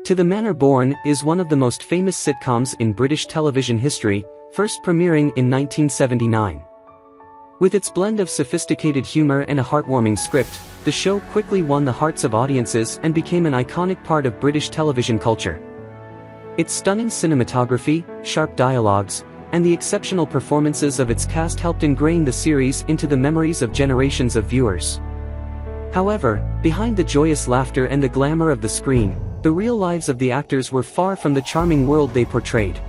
To the Manor Born is one of the most famous sitcoms in British television history, first premiering in 1979. With its blend of sophisticated humor and a heartwarming script, the show quickly won the hearts of audiences and became an iconic part of British television culture. Its stunning cinematography, sharp dialogues, and the exceptional performances of its cast helped ingrain the series into the memories of generations of viewers. However, behind the joyous laughter and the glamour of the screen, the real lives of the actors were far from the charming world they portrayed.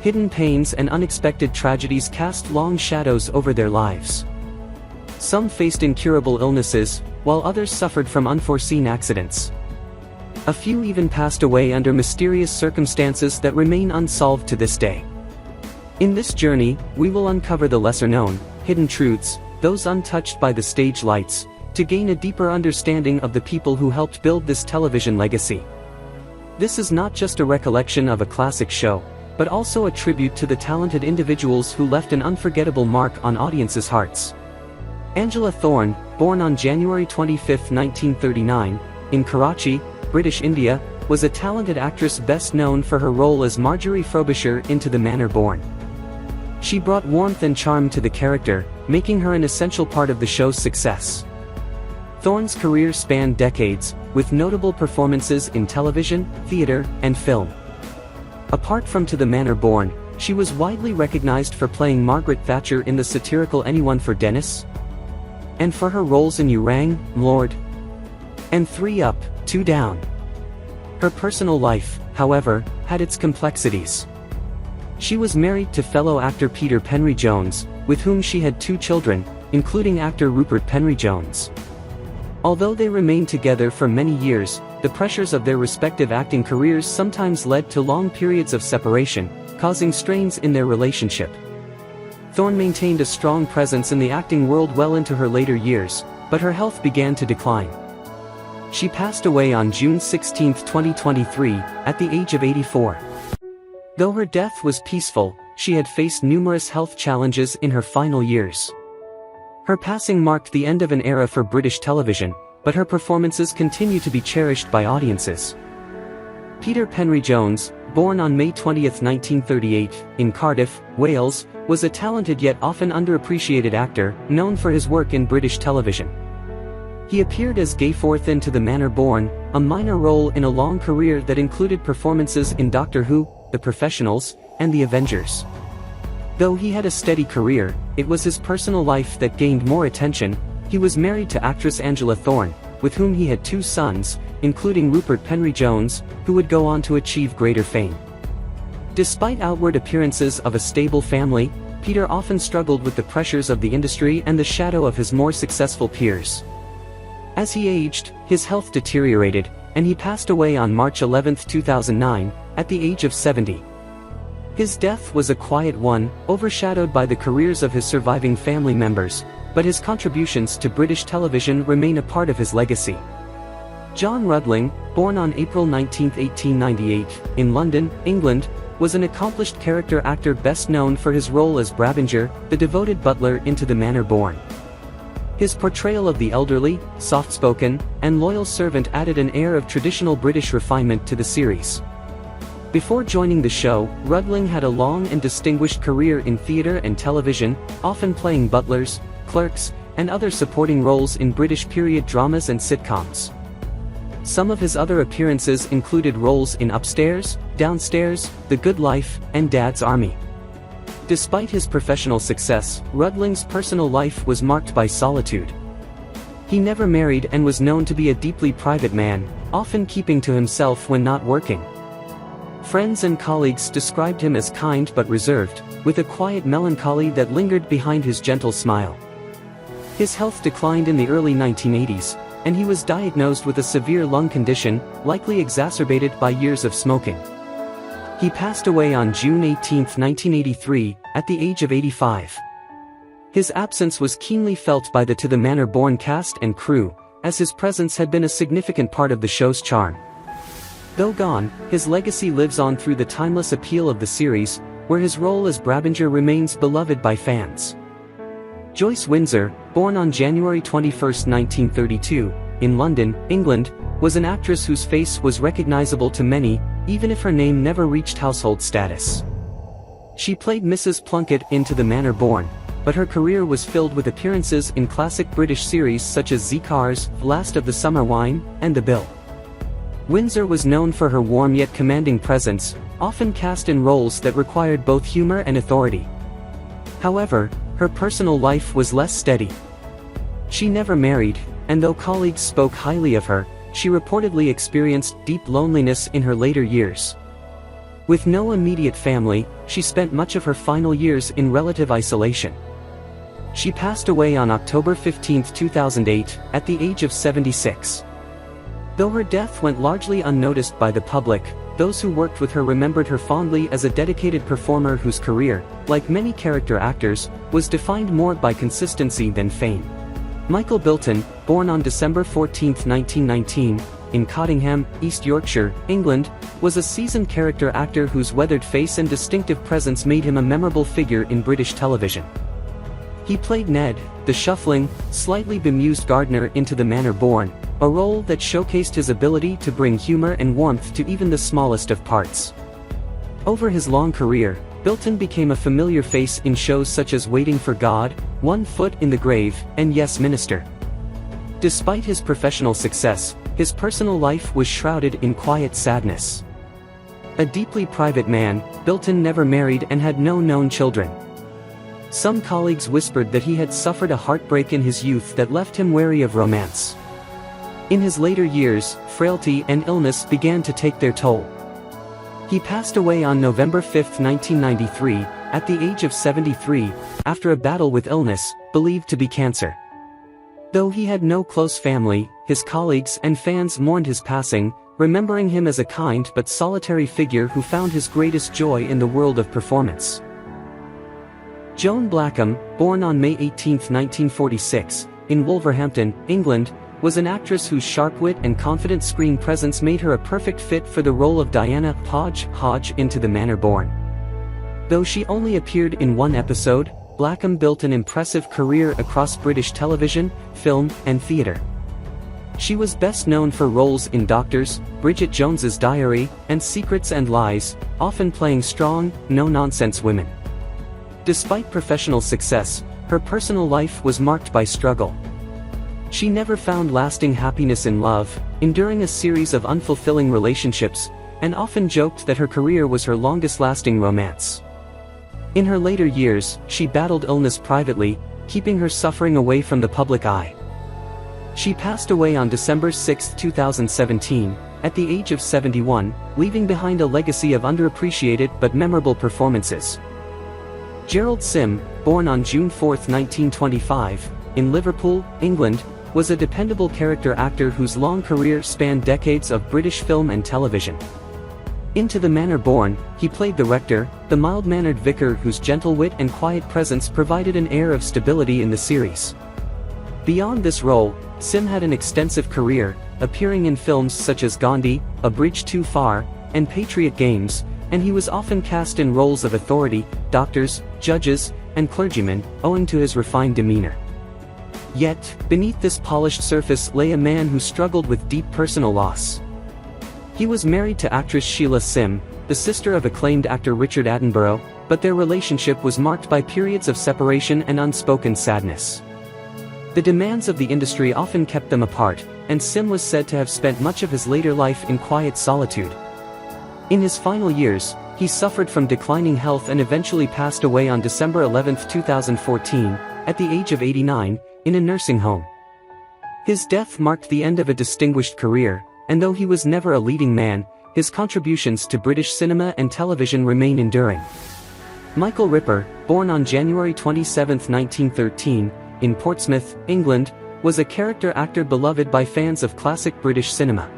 Hidden pains and unexpected tragedies cast long shadows over their lives. Some faced incurable illnesses, while others suffered from unforeseen accidents. A few even passed away under mysterious circumstances that remain unsolved to this day. In this journey, we will uncover the lesser-known, hidden truths, those untouched by the stage lights, to gain a deeper understanding of the people who helped build this television legacy. This is not just a recollection of a classic show, but also a tribute to the talented individuals who left an unforgettable mark on audiences' hearts. Angela Thorne, born on January 25, 1939, in Karachi, British India, was a talented actress best known for her role as Marjorie Frobisher in To the Manor Born. She brought warmth and charm to the character, making her an essential part of the show's success. Thorne's career spanned decades, with notable performances in television, theater, and film. Apart from To the Manor Born, she was widely recognized for playing Margaret Thatcher in the satirical Anyone for Dennis? And for her roles in Urang, Lord, and 3 Up, 2 Down. Her personal life, however, had its complexities. She was married to fellow actor Peter Penry-Jones, with whom she had 2 children, including actor Rupert Penry-Jones. Although they remained together for many years, the pressures of their respective acting careers sometimes led to long periods of separation, causing strains in their relationship. Thorne maintained a strong presence in the acting world well into her later years, but her health began to decline. She passed away on June 16, 2023, at the age of 84. Though her death was peaceful, she had faced numerous health challenges in her final years. Her passing marked the end of an era for British television, but her performances continue to be cherished by audiences. Peter Penry-Jones, born on May 20, 1938, in Cardiff, Wales, was a talented yet often underappreciated actor, known for his work in British television. He appeared as Gayforth in To the Manor Born, a minor role in a long career that included performances in Doctor Who, The Professionals, and The Avengers. Though he had a steady career, it was his personal life that gained more attention. He was married to actress Angela Thorne, with whom he had 2 sons, including Rupert Penry-Jones, who would go on to achieve greater fame. Despite outward appearances of a stable family, Peter often struggled with the pressures of the industry and the shadow of his more successful peers. As he aged, his health deteriorated, and he passed away on March 11, 2009, at the age of 70. His death was a quiet one, overshadowed by the careers of his surviving family members, but his contributions to British television remain a part of his legacy. John Rudling, born on April 19, 1898, in London, England, was an accomplished character actor best known for his role as Brabinger, the devoted butler in To the Manor Born. His portrayal of the elderly, soft-spoken, and loyal servant added an air of traditional British refinement to the series. Before joining the show, Rudling had a long and distinguished career in theatre and television, often playing butlers, clerks, and other supporting roles in British period dramas and sitcoms. Some of his other appearances included roles in Upstairs, Downstairs, The Good Life, and Dad's Army. Despite his professional success, Rudling's personal life was marked by solitude. He never married and was known to be a deeply private man, often keeping to himself when not working. Friends and colleagues described him as kind but reserved, with a quiet melancholy that lingered behind his gentle smile. His health declined in the early 1980s, and he was diagnosed with a severe lung condition, likely exacerbated by years of smoking. He passed away on June 18, 1983, at the age of 85. His absence was keenly felt by the To the Manor Born cast and crew, as his presence had been a significant part of the show's charm. Though gone, his legacy lives on through the timeless appeal of the series, where his role as Brabinger remains beloved by fans. Joyce Windsor, born on January 21, 1932, in London, England, was an actress whose face was recognizable to many, even if her name never reached household status. She played Mrs. Plunkett in To the Manor Born, but her career was filled with appearances in classic British series such as Z-Cars, Last of the Summer Wine, and The Bill. Windsor was known for her warm yet commanding presence, often cast in roles that required both humor and authority. However, her personal life was less steady. She never married, and though colleagues spoke highly of her, she reportedly experienced deep loneliness in her later years. With no immediate family, she spent much of her final years in relative isolation. She passed away on October 15, 2008, at the age of 76. Though her death went largely unnoticed by the public, those who worked with her remembered her fondly as a dedicated performer whose career, like many character actors, was defined more by consistency than fame. Michael Bilton, born on December 14, 1919, in Cottingham, East Yorkshire, England, was a seasoned character actor whose weathered face and distinctive presence made him a memorable figure in British television. He played Ned, the shuffling, slightly bemused gardener in To the Manor Born, a role that showcased his ability to bring humor and warmth to even the smallest of parts. Over his long career, Bilton became a familiar face in shows such as Waiting for God, One Foot in the Grave, and Yes Minister. Despite his professional success, his personal life was shrouded in quiet sadness. A deeply private man, Bilton never married and had no known children. Some colleagues whispered that he had suffered a heartbreak in his youth that left him wary of romance. In his later years, frailty and illness began to take their toll. He passed away on November 5, 1993, at the age of 73, after a battle with illness, believed to be cancer. Though he had no close family, his colleagues and fans mourned his passing, remembering him as a kind but solitary figure who found his greatest joy in the world of performance. Joan Blackham, born on May 18, 1946, in Wolverhampton, England, was an actress whose sharp wit and confident screen presence made her a perfect fit for the role of Diana Hodge in To the Manor Born. Though she only appeared in one episode, Blackham built an impressive career across British television, film, and theatre. She was best known for roles in Doctors, Bridget Jones's Diary, and Secrets and Lies, often playing strong, no-nonsense women. Despite professional success, her personal life was marked by struggle. She never found lasting happiness in love, enduring a series of unfulfilling relationships, and often joked that her career was her longest-lasting romance. In her later years, she battled illness privately, keeping her suffering away from the public eye. She passed away on December 6, 2017, at the age of 71, leaving behind a legacy of underappreciated but memorable performances. Gerald Sim, born on June 4, 1925, in Liverpool, England, was a dependable character actor whose long career spanned decades of British film and television. In To the Manor Born, he played the rector, the mild-mannered vicar whose gentle wit and quiet presence provided an air of stability in the series. Beyond this role, Sim had an extensive career, appearing in films such as Gandhi, A Bridge Too Far, and Patriot Games, and he was often cast in roles of authority, doctors, judges, and clergymen, owing to his refined demeanor. Yet, beneath this polished surface lay a man who struggled with deep personal loss. He was married to actress Sheila Sim, the sister of acclaimed actor Richard Attenborough, but their relationship was marked by periods of separation and unspoken sadness. The demands of the industry often kept them apart, and Sim was said to have spent much of his later life in quiet solitude. In his final years, he suffered from declining health and eventually passed away on December 11, 2014, at the age of 89, in a nursing home. His death marked the end of a distinguished career, and though he was never a leading man, his contributions to British cinema and television remain enduring. Michael Ripper, born on January 27, 1913, in Portsmouth, England, was a character actor beloved by fans of classic British cinema.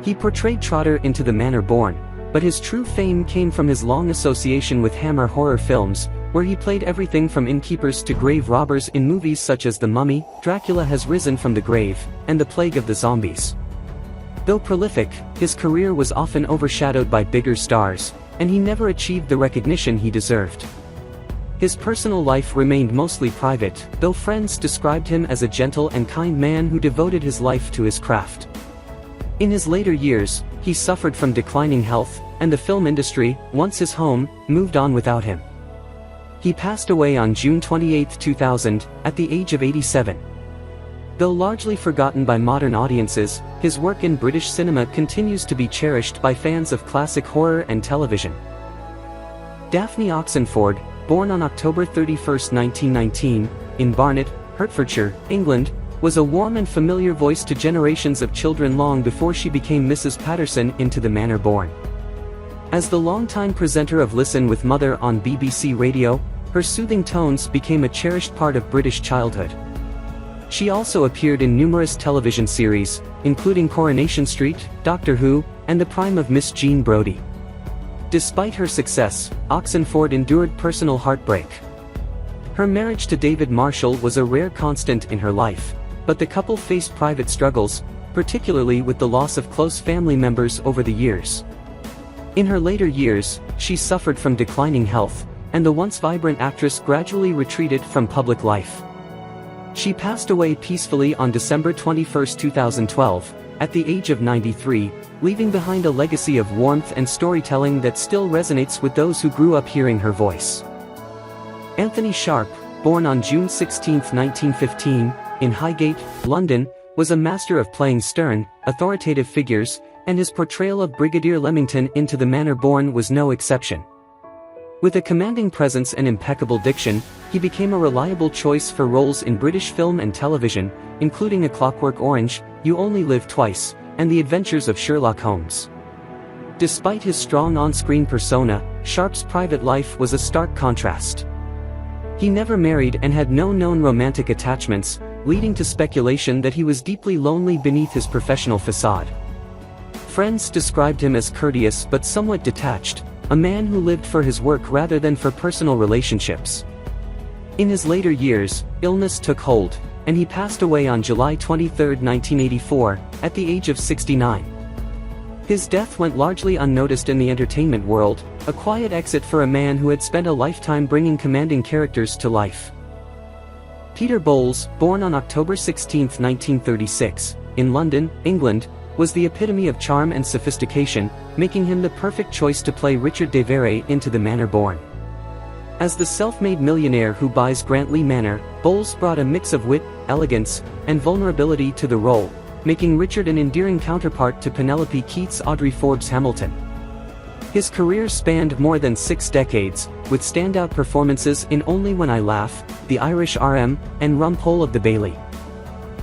He portrayed Trotter in To the Manor Born, but his true fame came from his long association with Hammer horror films, where he played everything from innkeepers to grave robbers in movies such as The Mummy, Dracula Has Risen from the Grave, and The Plague of the Zombies. Though prolific, his career was often overshadowed by bigger stars, and he never achieved the recognition he deserved. His personal life remained mostly private, though friends described him as a gentle and kind man who devoted his life to his craft. In his later years, he suffered from declining health, and the film industry, once his home, moved on without him. He passed away on June 28, 2000, at the age of 87. Though largely forgotten by modern audiences, his work in British cinema continues to be cherished by fans of classic horror and television. Daphne Oxenford, born on October 31, 1919, in Barnet, Hertfordshire, England, was a warm and familiar voice to generations of children long before she became Mrs. Patterson in To the Manor Born. As the longtime presenter of Listen with Mother on BBC Radio, her soothing tones became a cherished part of British childhood. She also appeared in numerous television series, including Coronation Street, Doctor Who, and The Prime of Miss Jean Brodie. Despite her success, Oxenford endured personal heartbreak. Her marriage to David Marshall was a rare constant in her life, but the couple faced private struggles, particularly with the loss of close family members over the years. In her later years, she suffered from declining health, and the once vibrant actress gradually retreated from public life. She passed away peacefully on December 21, 2012, at the age of 93, leaving behind a legacy of warmth and storytelling that still resonates with those who grew up hearing her voice. Anthony Sharp, born on June 16, 1915, in Highgate, London, was a master of playing stern, authoritative figures, and his portrayal of Brigadier Leamington in To the Manor Born was no exception. With a commanding presence and impeccable diction, he became a reliable choice for roles in British film and television, including A Clockwork Orange, You Only Live Twice, and The Adventures of Sherlock Holmes. Despite his strong on-screen persona, Sharp's private life was a stark contrast. He never married and had no known romantic attachments, leading to speculation that he was deeply lonely beneath his professional facade. Friends described him as courteous but somewhat detached, a man who lived for his work rather than for personal relationships. In his later years, illness took hold, and he passed away on July 23, 1984, at the age of 69. His death went largely unnoticed in the entertainment world, a quiet exit for a man who had spent a lifetime bringing commanding characters to life. Peter Bowles, born on October 16, 1936, in London, England, was the epitome of charm and sophistication, making him the perfect choice to play Richard de Vere in To the Manor Born. As the self-made millionaire who buys Grantley Manor, Bowles brought a mix of wit, elegance, and vulnerability to the role, making Richard an endearing counterpart to Penelope Keats' Audrey Forbes Hamilton. His career spanned more than 6 decades, with standout performances in Only When I Laugh, The Irish RM, and Rumpole of the Bailey.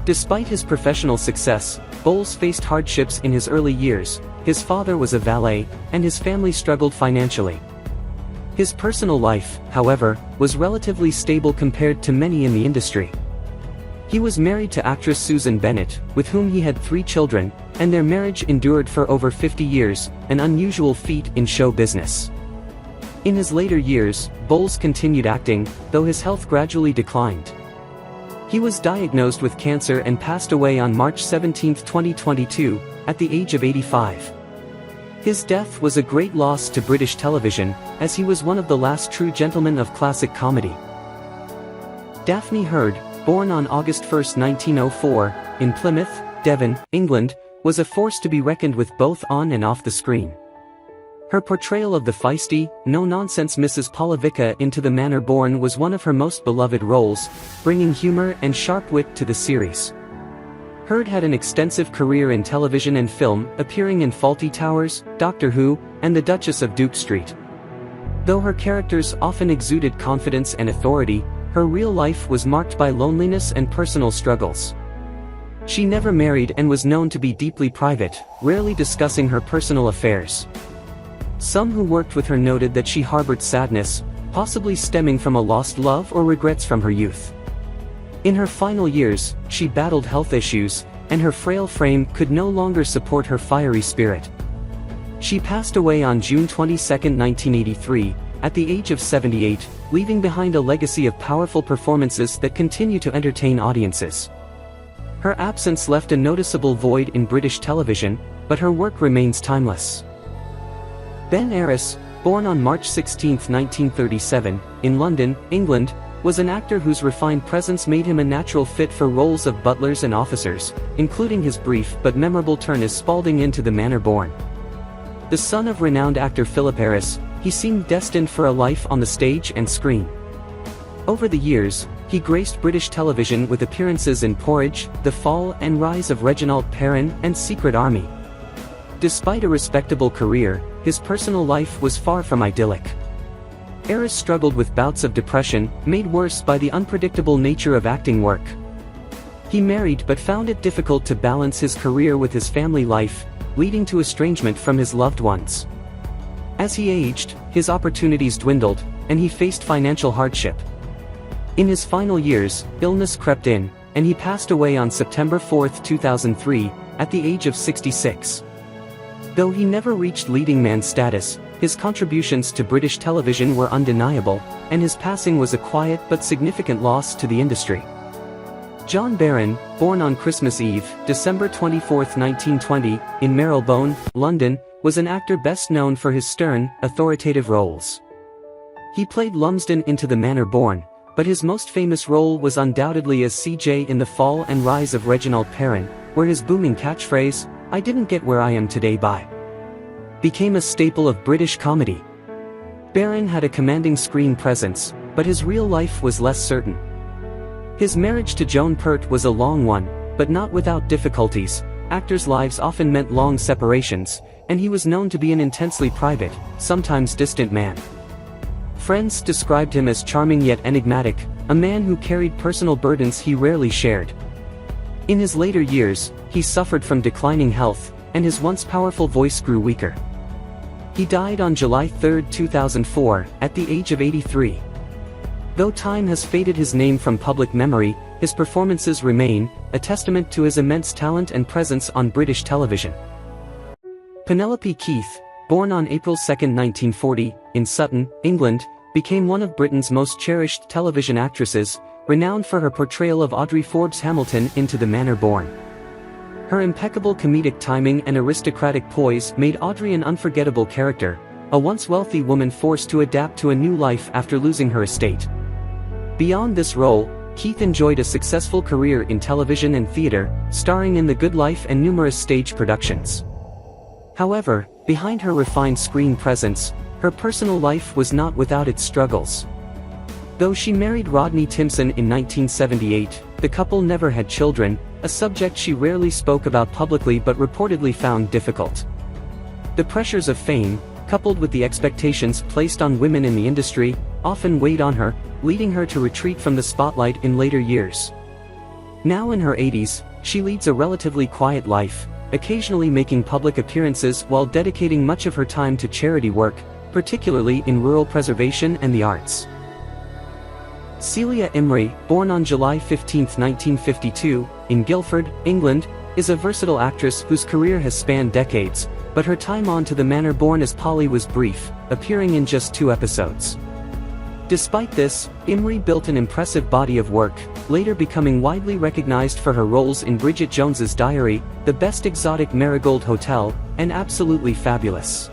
Despite his professional success, Bowles faced hardships in his early years. His father was a valet, and his family struggled financially. His personal life, however, was relatively stable compared to many in the industry. He was married to actress Susan Bennett, with whom he had 3 children, and their marriage endured for over 50 years, an unusual feat in show business. In his later years, Bowles continued acting, though his health gradually declined. He was diagnosed with cancer and passed away on March 17, 2022, at the age of 85. His death was a great loss to British television, as he was one of the last true gentlemen of classic comedy. Daphne Heard, born on August 1, 1904, in Plymouth, Devon, England, was a force to be reckoned with both on and off the screen. Her portrayal of the feisty, no-nonsense Mrs. Polavica in To the Manor Born was one of her most beloved roles, bringing humor and sharp wit to the series. Heard had an extensive career in television and film, appearing in Fawlty Towers, Doctor Who, and The Duchess of Duke Street. Though her characters often exuded confidence and authority, her real life was marked by loneliness and personal struggles. She never married and was known to be deeply private, rarely discussing her personal affairs. Some who worked with her noted that she harbored sadness, possibly stemming from a lost love or regrets from her youth. In her final years, she battled health issues, and her frail frame could no longer support her fiery spirit. She passed away on June 22, 1983, at the age of 78, leaving behind a legacy of powerful performances that continue to entertain audiences. Her absence left a noticeable void in British television, but her work remains timeless. Ben Arris, born on March 16, 1937, in London, England, was an actor whose refined presence made him a natural fit for roles of butlers and officers, including his brief but memorable turn as Spalding in To the Manor Born. The son of renowned actor Philip Harris, he seemed destined for a life on the stage and screen. Over the years, he graced British television with appearances in Porridge, The Fall and Rise of Reginald Perrin, and Secret Army. Despite a respectable career, his personal life was far from idyllic. Harris struggled with bouts of depression, made worse by the unpredictable nature of acting work. He married but found it difficult to balance his career with his family life, leading to estrangement from his loved ones. As he aged, his opportunities dwindled, and he faced financial hardship. In his final years, illness crept in, and he passed away on September 4, 2003, at the age of 66. Though he never reached leading man status, his contributions to British television were undeniable, and his passing was a quiet but significant loss to the industry. John Barron, born on Christmas Eve, December 24, 1920, in Marylebone, London, was an actor best known for his stern, authoritative roles. He played Lumsden in To the Manor Born, but his most famous role was undoubtedly as CJ in The Fall and Rise of Reginald Perrin, where his booming catchphrase, "I didn't get where I am today by," became a staple of British comedy. Barron had a commanding screen presence, but his real life was less certain. His marriage to Joan Pert was a long one, but not without difficulties. Actors' lives often meant long separations, and he was known to be an intensely private, sometimes distant man. Friends described him as charming yet enigmatic, a man who carried personal burdens he rarely shared. In his later years, he suffered from declining health, and his once powerful voice grew weaker. He died on July 3, 2004, at the age of 83. Though time has faded his name from public memory, his performances remain, a testament to his immense talent and presence on British television. Penelope Keith, born on April 2, 1940, in Sutton, England, became one of Britain's most cherished television actresses, renowned for her portrayal of Audrey Forbes Hamilton in To the Manor Born. Her impeccable comedic timing and aristocratic poise made Audrey an unforgettable character, a once wealthy woman forced to adapt to a new life after losing her estate. Beyond this role, Keith enjoyed a successful career in television and theatre, starring in The Good Life and numerous stage productions. However, behind her refined screen presence, her personal life was not without its struggles. Though she married Rodney Timpson in 1978, the couple never had children, a subject she rarely spoke about publicly but reportedly found difficult. The pressures of fame, coupled with the expectations placed on women in the industry, often weighed on her, leading her to retreat from the spotlight in later years. Now in her 80s, she leads a relatively quiet life, occasionally making public appearances while dedicating much of her time to charity work, particularly in rural preservation and the arts. Celia Imrie, born on July 15, 1952, in Guildford, England, is a versatile actress whose career has spanned decades, but her time on To the Manor Born as Polly was brief, appearing in just 2 episodes. Despite this, Imrie built an impressive body of work, later becoming widely recognized for her roles in Bridget Jones's Diary, The Best Exotic Marigold Hotel, and Absolutely Fabulous.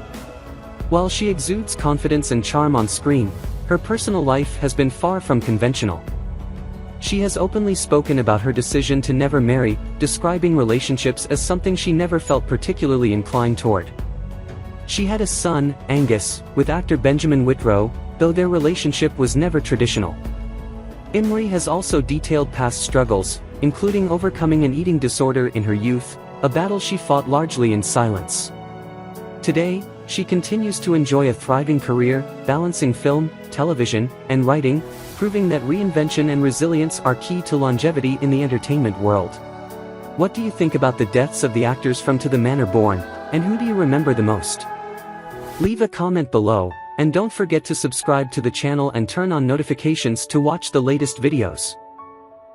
While she exudes confidence and charm on screen, her personal life has been far from conventional. She has openly spoken about her decision to never marry, describing relationships as something she never felt particularly inclined toward. She had a son, Angus, with actor Benjamin Whitrow, though their relationship was never traditional. Imrie has also detailed past struggles, including overcoming an eating disorder in her youth, a battle she fought largely in silence. Today, she continues to enjoy a thriving career, balancing film, television, and writing, proving that reinvention and resilience are key to longevity in the entertainment world. What do you think about the deaths of the actors from To the Manor Born, and who do you remember the most? Leave a comment below, and don't forget to subscribe to the channel and turn on notifications to watch the latest videos.